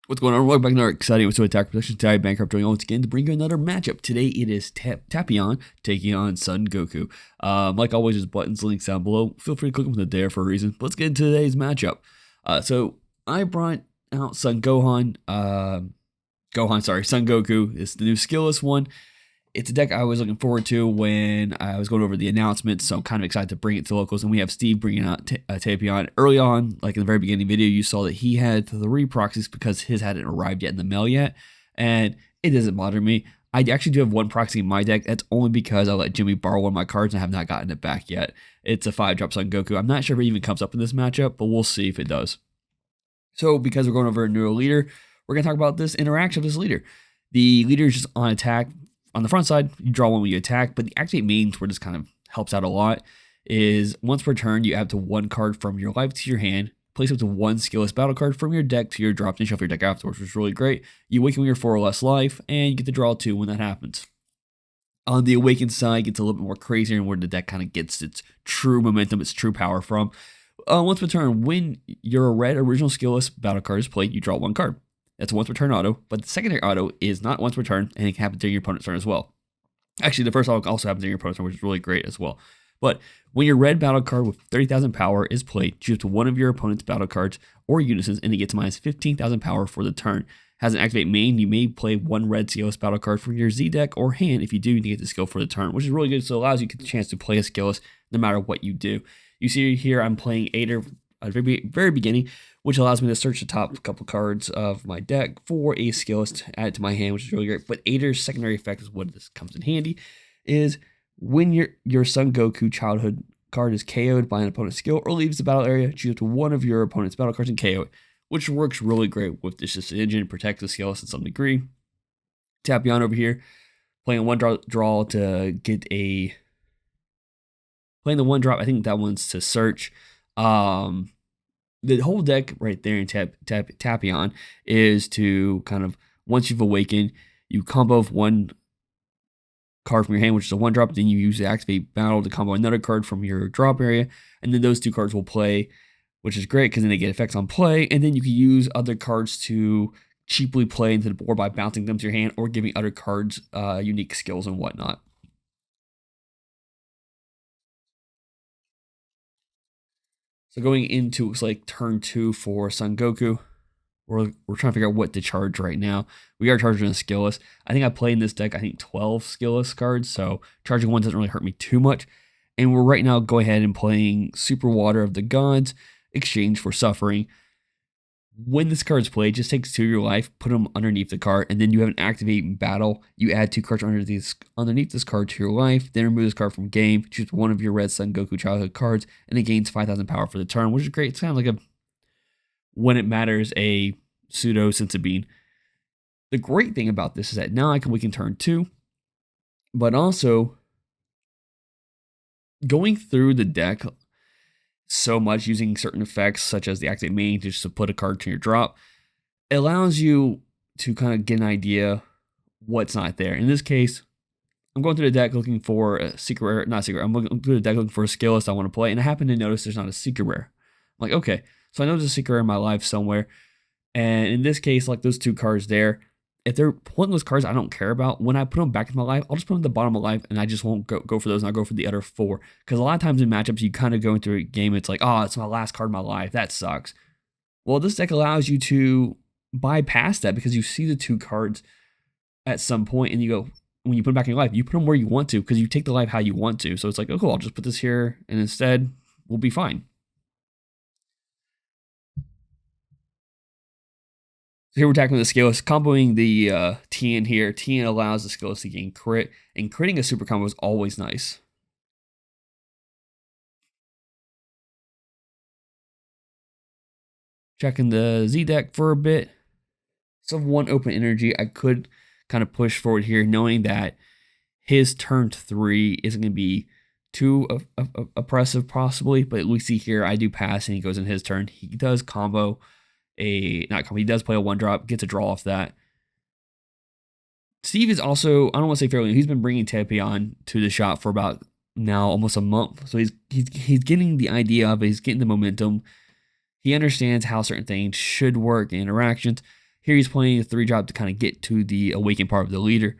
What's going on? Welcome back to another exciting episode of Attack Protection. Today, Bankrupt joining once again to bring you another matchup. Today, it is Tapion taking on Son Goku. Like always, there's buttons, links down below. Feel free to click them there for a reason. But let's get into today's matchup. So I brought out Son Gohan. Son Goku. It's the new skillless one. It's a deck I was looking forward to when I was going over the announcements, so I'm kind of excited to bring it to locals. And we have Steve bringing out Tapion. Early on, like in the very beginning of the video, you saw that he had 3 proxies because his hadn't arrived yet in the mail yet, and it doesn't bother me. I actually do have 1 proxy in my deck. That's only because I let Jimmy borrow one of my cards and I have not gotten it back yet. It's a 5-drop Son Goku. I'm not sure if it even comes up in this matchup, but we'll see if it does. So because we're going over a neuro leader, we're going to talk about this interaction of this leader. The leader is just on attack. On the front side, you draw one when you attack, but the activate mains where this kind of helps out a lot is once per turn, you add to 1 card from your life to your hand, place up to 1 skillless battle card from your deck to your drop, and shuffle your deck afterwards, which is really great. You awaken when you're 4 or less life, and you get to draw 2 when that happens. On the awakened side, it gets a little bit more crazier and where the deck kind of gets its true momentum, its true power from. Once per turn, when your red original skillless battle card is played, you draw 1 card. That's a once per turn auto, but the secondary auto is not once per turn, and it can happen during your opponent's turn as well. Actually, the first auto also happens during your opponent's turn, which is really great as well. But when your red battle card with 30,000 power is played, choose to one of your opponent's battle cards or unisons, and it gets minus 15,000 power for the turn. Has an activate main, you may play 1 red skillless battle card from your Z deck or hand. If you do, you get the skill for the turn, which is really good, so it allows you the chance to play a skillless no matter what you do. You see here, I'm playing Aider at the very beginning, which allows me to search the top couple cards of my deck for a skillless to add to my hand, which is really great. But Aider's secondary effect is what this comes in handy, is when your Son Goku childhood card is KO'd by an opponent's skill or leaves the battle area, choose up to one of your opponent's battle cards and KO it, which works really great with this engine, protects the skillless to some degree. Tapion over here, playing 1 draw to get a... Playing the 1 drop, I think that one's to search. The whole deck right there in Tapion is to kind of, once you've awakened, you combo 1 card from your hand, which is a 1 drop, then you use the activate battle to combo another card from your drop area, and then those 2 cards will play, which is great because then they get effects on play, and then you can use other cards to cheaply play into the board by bouncing them to your hand or giving other cards unique skills and whatnot. So going into, looks like turn 2 for Son Goku. We're trying to figure out what to charge right now. We are charging a skillless. I think I play in this deck, 12 skillless cards, so charging 1 doesn't really hurt me too much. And we're right now go ahead and playing Super Water of the Gods, exchange for Suffering. When this card is played, just takes 2 of your life, put them underneath the card, and then you have an activate battle. You add 2 cards underneath this card to your life, then remove this card from game, choose one of your red Son Goku childhood cards, and it gains 5,000 power for the turn, which is great. It's kind of like a, when it matters, a pseudo Senzu Bean. The great thing about this is that now we can turn 2, but also going through the deck so much using certain effects such as the activate main just to put a card to your drop, it allows you to kind of get an idea what's not there. In this case, I'm going through the deck looking for a secret rare, not secret, I'm looking through the deck looking for a skillless I want to play, and I happen to notice there's not a secret rare. I'm like, okay, so I know there's a secret rare in my life somewhere, and in this case, like those 2 cards there, if they're pointless cards I don't care about, when I put them back in my life, I'll just put them at the bottom of my life, and I just won't go for those, and I'll go for the other 4. Because a lot of times in matchups, you kind of go into a game, it's like, oh, it's my last card in my life. That sucks. Well, this deck allows you to bypass that because you see the 2 cards at some point, and you go, when you put them back in your life, you put them where you want to because you take the life how you want to. So it's like, oh, cool, I'll just put this here, and instead, we'll be fine. Here we're tackling the skillless, comboing the TN here. TN allows the skillless to gain crit, and critting a super combo is always nice. Checking the Z deck for a bit. So 1 open energy, I could kind of push forward here, knowing that his turn 3 isn't going to be too oppressive possibly, but we see here I do pass and he goes in his turn. He does combo. He does play a 1 drop, gets a draw off that. Steve is also, I don't want to say fairly, he's been bringing Tapion to the shop for about now almost a month. So he's getting the idea of it, he's getting the momentum. He understands how certain things should work, the interactions. Here he's playing a 3-drop to kind of get to the awakened part of the leader.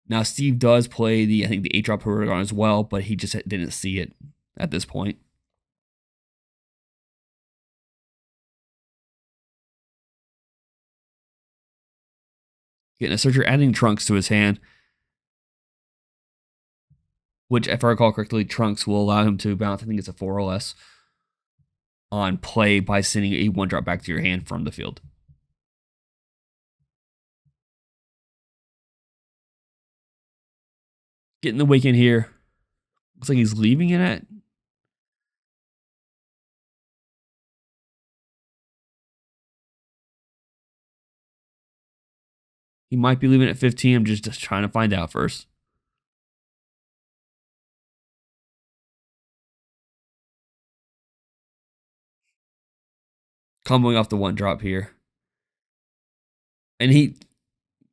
Now Steve does play the 8-drop Huracan as well, but he just didn't see it at this point. Getting a Searcher, adding Trunks to his hand, which, if I recall correctly, Trunks will allow him to bounce, I think it's a 4 or less, on play by sending a 1-drop back to your hand from the field. Getting the Awaken here. Looks like he's leaving it at. He might be leaving at 15. I'm just trying to find out first. Comboing off the 1-drop here. And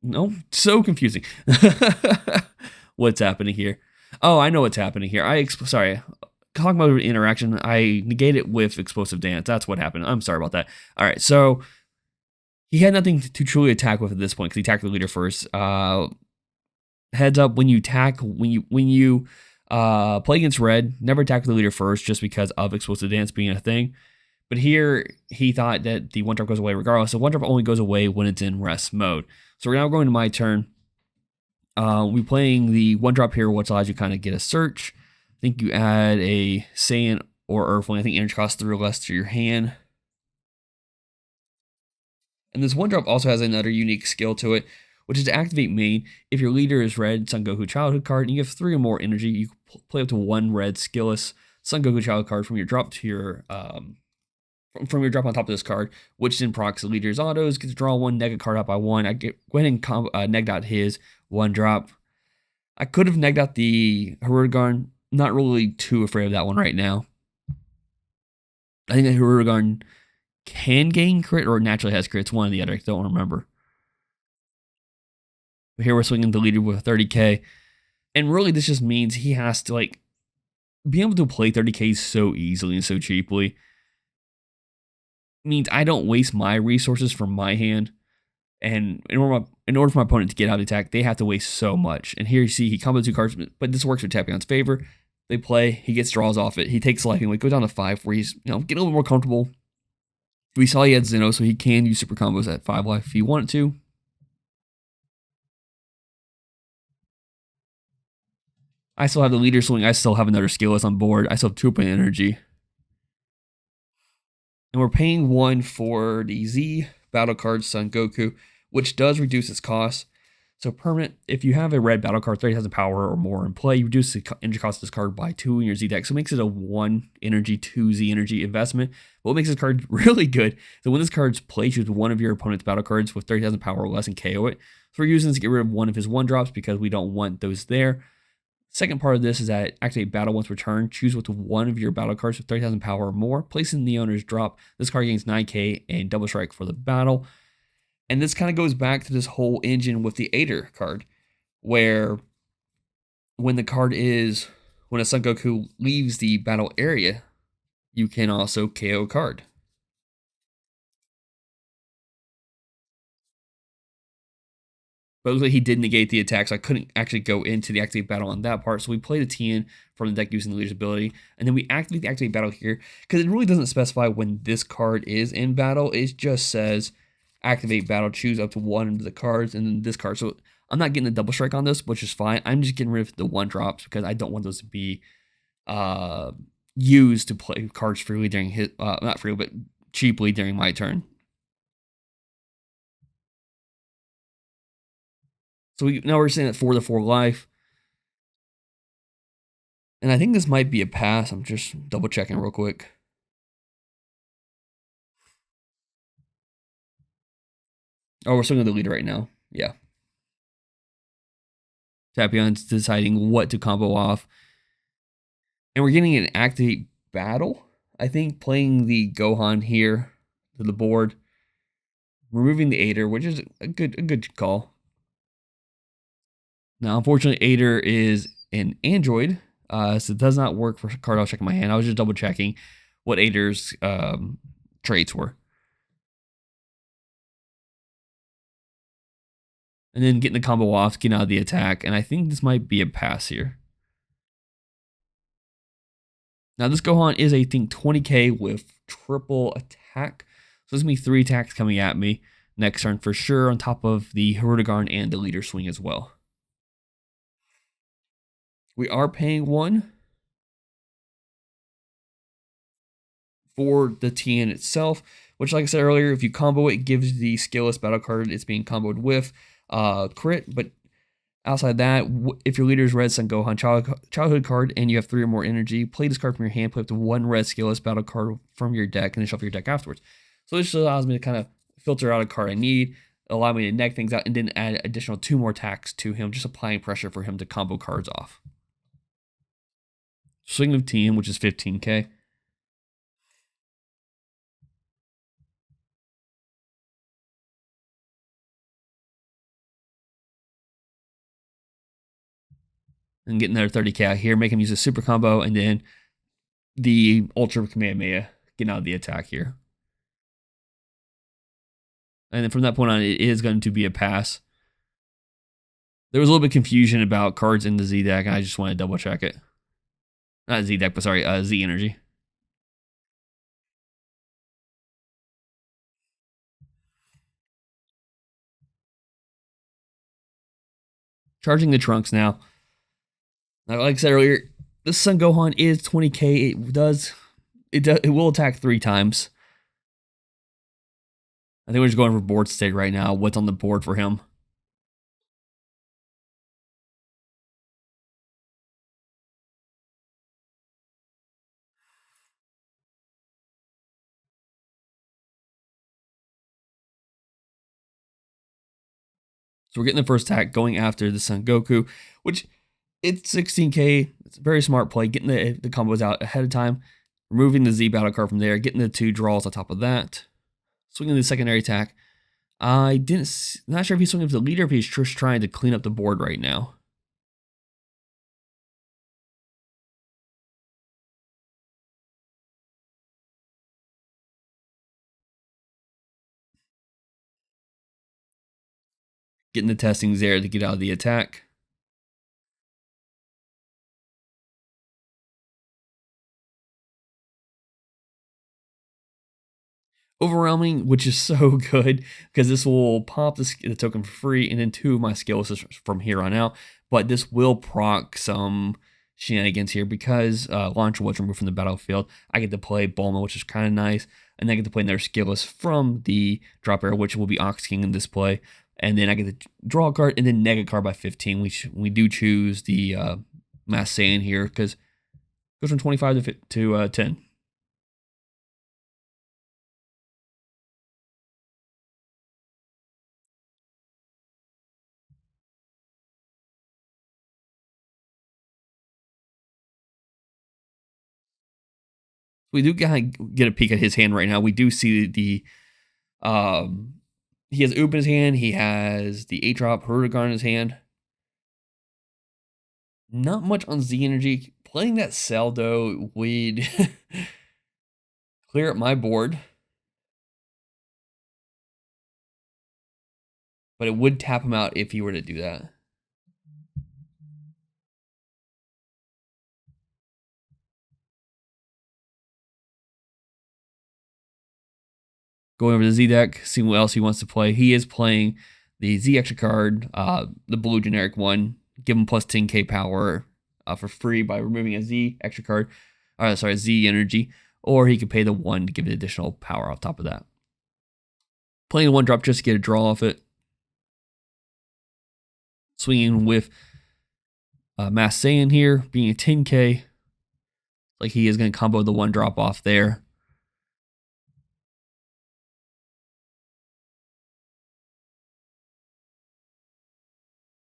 no, so confusing. What's happening here? Oh, I know what's happening here. Sorry. Talking about interaction, I negate it with Explosive Dance. That's what happened. I'm sorry about that. All right, so he had nothing to truly attack with at this point because he attacked the leader first. Heads up, when you attack, when you play against red, never attack the leader first just because of Explosive Dance being a thing. But here, he thought that the 1-drop goes away regardless. So 1-drop only goes away when it's in rest mode. So we're now going to my turn. We're playing the 1-drop here, which allows you to kind of get a search. I think you add a Saiyan or Earthling. I think energy costs 3 or less to your hand. And this 1-drop also has another unique skill to it, which is to activate main. If your leader is red, Son Goku Childhood card, and you have 3 or more energy, you can play up to 1 red skillless Son Goku Childhood card from your drop to your from your drop on top of this card, which then procs the leader's autos, gets to draw 1, neg a card out by 1. I go ahead and negged out his 1-drop. I could have negged out the Huracan. Not really too afraid of that one right now. I think the Huracan can gain crit or naturally has crits. One or the other. I don't remember. But here we're swinging the leader with 30k. And really this just means he has to be able to play 30k so easily and so cheaply. Means I don't waste my resources from my hand. And in order for my opponent to get out of attack, they have to waste so much. And here you see he combos 2 cards, but this works with Tapion's favor. They play, he gets draws off it. He takes Lightning, goes down to 5, where he's getting a little more comfortable. We saw he had Zeno, so he can use super combos at 5 life if he wanted to. I still have the leader swing. I still have another skillless on board. I still have 2 open energy. And we're paying 1 for the Z battle card Son Goku, which does reduce its cost. So permanent, if you have a red battle card, 30,000 power or more in play, you reduce the energy cost of this card by 2 in your Z deck. So it makes it a 1 energy, 2 Z energy investment. But what makes this card really good, so when this card's played, choose one of your opponent's battle cards with 30,000 power or less and KO it. So we're using this to get rid of 1 of his 1-drops because we don't want those there. Second part of this is that activate battle once per turn. Choose with 1 of your battle cards with 30,000 power or more. Place in the owner's drop. This card gains 9k and double strike for the battle. And this kind of goes back to this whole engine with the Aider card, where when a Son Goku leaves the battle area, you can also KO a card. But it looks like he did negate the attack, so I couldn't actually go into the activate battle on that part. So we played a TN from the deck using the leader's ability, and then we activate the activate battle here, because it really doesn't specify when this card is in battle. It just says activate battle, choose up to 1 of the cards, and then this card. So I'm not getting the double strike on this, which is fine. I'm just getting rid of the 1-drops because I don't want those to be used to play cards freely during his, not freely, but cheaply during my turn. So now we're sitting at 4-4 life. And I think this might be a pass. I'm just double checking real quick. Oh, we're swinging the leader right now. Yeah. Tapion's deciding what to combo off. And we're getting an activate battle. I think playing the Gohan here to the board. Removing the Aider, which is a good call. Now, unfortunately, Aider is an android, so it does not work for card I was checking my hand. I was just double checking what Aider's traits were. And then getting the combo off, getting out of the attack. And I think this might be a pass here. Now this Gohan is, I think, 20k with triple attack. So there's going to be 3 attacks coming at me next turn for sure, on top of the Hirudegarn and the leader swing as well. We are paying 1 for the TN itself, which, like I said earlier, if you combo it, gives the skillless battle card it's being comboed with crit. But outside that, if your leader is Red Son Gohan childhood card and you have 3 or more energy, play this card from your hand, play up to 1 red skillless battle card from your deck, and then shuffle your deck afterwards. So this just allows me to kind of filter out a card I need, allow me to neg things out, and then add additional 2 more attacks to him, just applying pressure for him to combo cards off. Swing of TN, which is 15k. And getting another 30k out here, make him use a super combo, and then the Ultra Kamehameha, getting out of the attack here. And then from that point on, it is going to be a pass. There was a little bit of confusion about cards in the Z deck, and I just want to double check it. Not Z deck, but sorry, Z Energy. Charging the Trunks now. Now, like I said earlier, this Son Gohan is 20k. It will attack 3 times. I think we're just going for board state right now. What's on the board for him? So we're getting the first attack, going after the Son Goku, which it's 16k. It's a very smart play, getting the combos out ahead of time, removing the Z battle card from there, getting the 2 draws on top of that, swinging the secondary attack. Not sure if he's swinging for the leader, if he's just trying to clean up the board right now. Getting the testings there to get out of the attack. Overwhelming, which is so good because this will pop the token for free, and then 2 of my skills from here on out. But this will proc some shenanigans here because Launcher was removed from the battlefield. I get to play Bulma, which is kind of nice, and then I get to play another skillless from the drop arrow, which will be Ox King in this play. And then I get to draw a card and then neg a card by 15. We do choose the Mass Saiyan here because it goes from 25 to 10. We do kind of get a peek at his hand right now. We do see he has Oop in his hand. He has the 8-drop Hirudegarn in his hand. Not much on Z Energy. Playing that Saldo would clear up my board, but it would tap him out if he were to do that. Going over to the Z deck, seeing what else he wants to play. He is playing the Z extra card, the blue generic one. Give him plus 10k power for free by removing a Z extra card. Z energy. Or he could pay the 1 to give it additional power on top of that. Playing a 1-drop just to get a draw off it. Swinging with Mass Saiyan here, being a 10k. Like he is going to combo the 1-drop off there.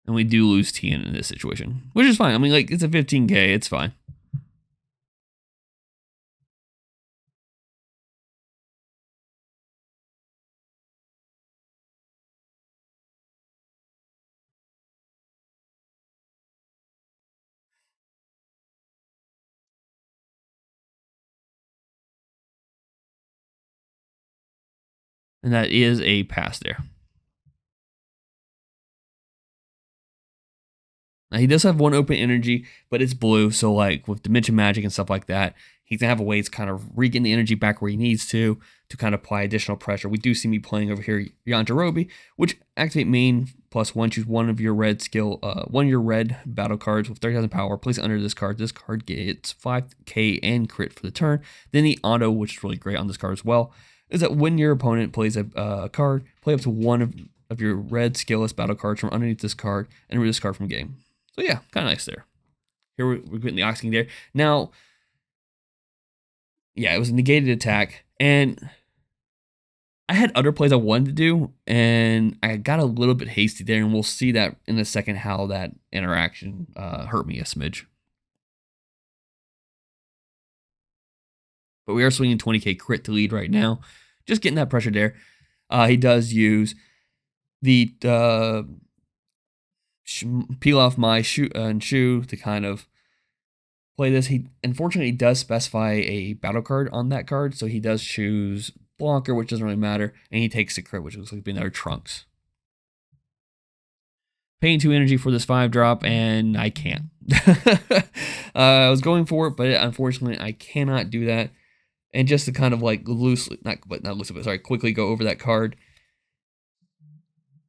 And we do lose TN in this situation, which is fine. I mean, like, it's a 15k. It's fine. And that is a pass there. Now, he does have one open energy, but it's blue, so like with Dimension Magic and stuff like that, he's gonna have a way to kind of regain the energy back where he needs to kind of apply additional pressure. We do see me playing over here Yajirobe, which activate main +1, choose one of your red skill, one of your red battle cards with 30,000 power, place it under this card. This card gets 5k and crit for the turn. Then the auto, which is really great on this card as well, is that when your opponent plays a card, play up to one of your red skillless battle cards from underneath this card and remove this card from game. So yeah, kind of nice there. Here we're getting the Ox King there. Now, yeah, it was a negated attack, and I had other plays I wanted to do, and I got a little bit hasty there, and we'll see that in a second how that interaction hurt me a smidge. But we are swinging 20k crit to lead right now. Just getting that pressure there. He does use the peel off my shoe to kind of play this. He unfortunately does specify a battle card on that card, so he does choose Blocker, which doesn't really matter, and he takes the crit, which looks like being another Trunks. Paying 2 energy for this 5-drop, and I can't. I was going for it, but unfortunately I cannot do that. And just to kind of like loosely, not loosely, but sorry, quickly go over that card.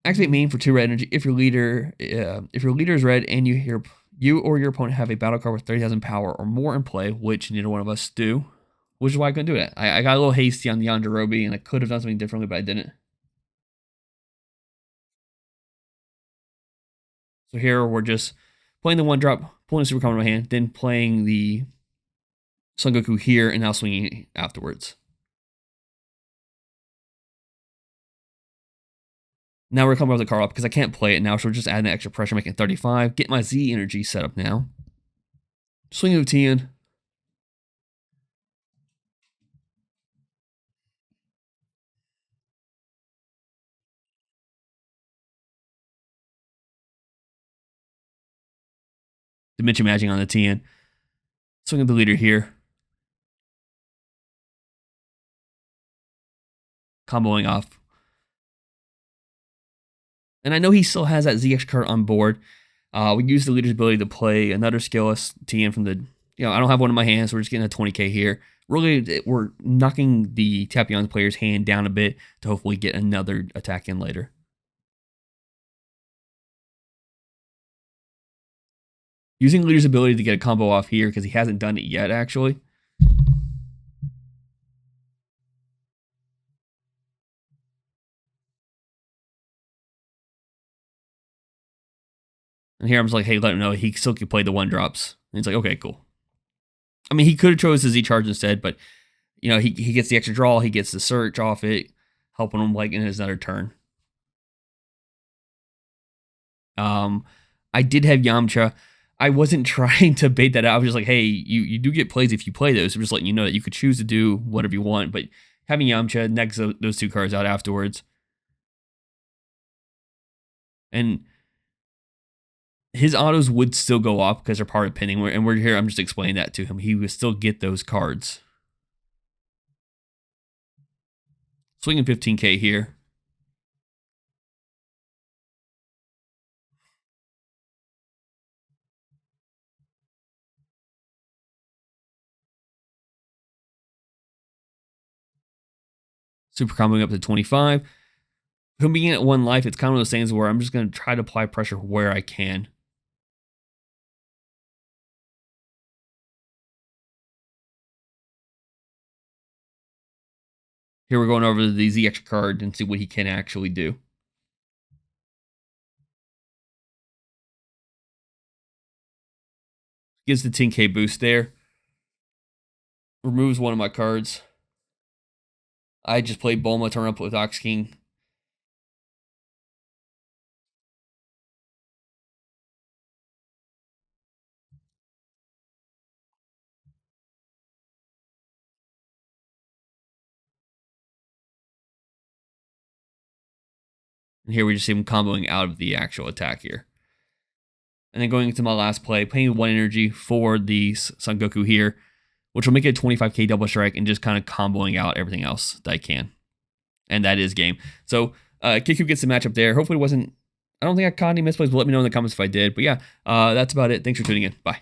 Activate main for 2 red energy. If your leader is red and you or your opponent have a battle card with 30,000 power or more in play, which neither one of us do, which is why I couldn't do it. I got a little hasty on the Yajirobe, and I could have done something differently, but I didn't. So here we're just playing the 1-drop, pulling a super common in my hand, then playing the Son Goku here, and now swinging afterwards. Now we're coming up with the card up because I can't play it now, so we're just adding extra pressure, making 35. Get my Z energy set up now. Swing of Tapion. Dimension Magic on the Tapion. Swing of the leader here. Comboing off. And I know he still has that ZX card on board. We use the leader's ability to play another skillless TN from the, I don't have one in my hands, so we're just getting a 20k here. Really, we're knocking the Tapion player's hand down a bit to hopefully get another attack in later. Using leader's ability to get a combo off here because he hasn't done it yet, actually. And here I'm just like, hey, let him know he still can play the 1-drops. And he's like, okay, cool. I mean, he could have chose the Z-Charge instead, but, he gets the extra draw. He gets the search off it, helping him, like, in his another turn. I did have Yamcha. I wasn't trying to bait that out. I was just like, hey, you do get plays if you play those. I'm just letting you know that you could choose to do whatever you want, but having Yamcha next those 2 cards out afterwards. And his autos would still go off because they're part of pinning, and we're here. I'm just explaining that to him. He would still get those cards. Swinging 15k here. Super comboing up to 25. Him being at 1 life, it's kind of one of those things where I'm just going to try to apply pressure where I can. Here we're going over the ZX card and see what he can actually do. Gives the 10k boost there. Removes one of my cards. I just played Bulma, turn up with Ox King. And here we just see him comboing out of the actual attack here. And then going into my last play, paying 1 energy for the Son Goku here, which will make it a 25k double strike, and just kind of comboing out everything else that I can. And that is game. So Kiku gets the matchup there. Hopefully it wasn't I don't think I caught any misplays, but let me know in the comments if I did. But yeah, that's about it. Thanks for tuning in. Bye.